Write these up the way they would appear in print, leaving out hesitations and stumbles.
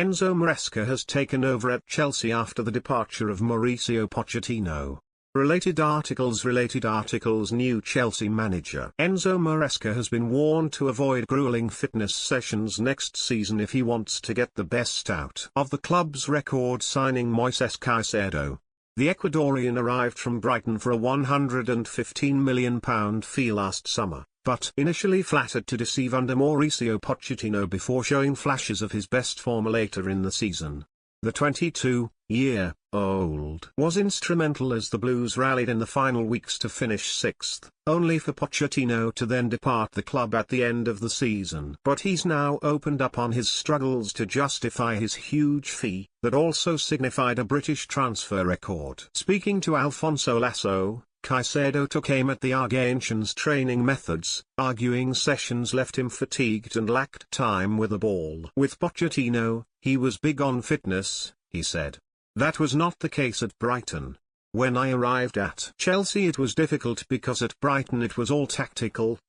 Enzo Maresca has taken over at Chelsea after the departure of Mauricio Pochettino. Related articles. New Chelsea manager Enzo Maresca has been warned to avoid grueling fitness sessions next season if he wants to get the best out of the club's record signing Moises Caicedo. The Ecuadorian arrived from Brighton for a £115 million fee last summer, but initially flattered to deceive under Mauricio Pochettino before showing flashes of his best form later in the season. The 22-year-old was instrumental as the Blues rallied in the final weeks to finish sixth, only for Pochettino to then depart the club at the end of the season. But he's now opened up on his struggles to justify his huge fee, that also signified a British transfer record. Speaking to Alfonso Lasso, Caicedo took aim at the Argentinian's training methods, arguing sessions left him fatigued and lacked time with the ball. With Pochettino, he was big on fitness, he said. That was not the case at Brighton. When I arrived at Chelsea it was difficult because at Brighton it was all tactical,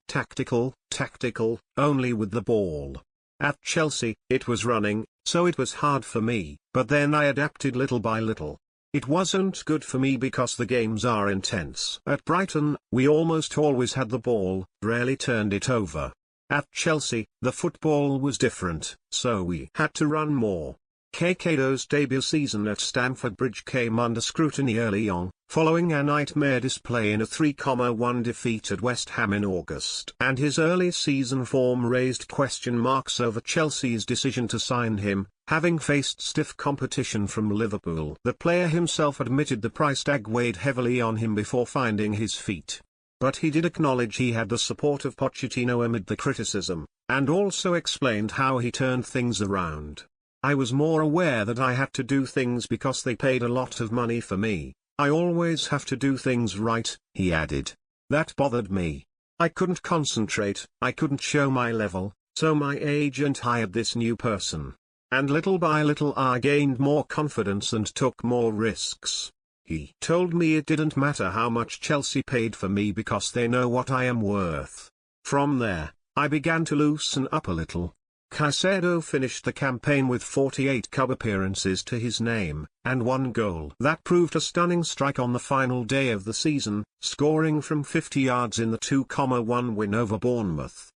only with the ball. At Chelsea, it was running, so it was hard for me, but then I adapted little by little. It wasn't good for me because the games are intense. At Brighton, we almost always had the ball, rarely turned it over. At Chelsea, the football was different, so we had to run more. Caicedo's debut season at Stamford Bridge came under scrutiny early on, following a nightmare display in a 3-1 defeat at West Ham in August. And his early season form raised question marks over Chelsea's decision to sign him, having faced stiff competition from Liverpool. The player himself admitted the price tag weighed heavily on him before finding his feet. But he did acknowledge he had the support of Pochettino amid the criticism, and also explained how he turned things around. I was more aware that I had to do things because they paid a lot of money for me. I always have to do things right, he added. That bothered me. I couldn't concentrate, I couldn't show my level, so my agent hired this new person. And little by little I gained more confidence and took more risks. He told me it didn't matter how much Chelsea paid for me because they know what I am worth. From there, I began to loosen up a little. Caicedo finished the campaign with 48 club appearances to his name, and 1 goal. That proved a stunning strike on the final day of the season, scoring from 50 yards in the 2-1 win over Bournemouth.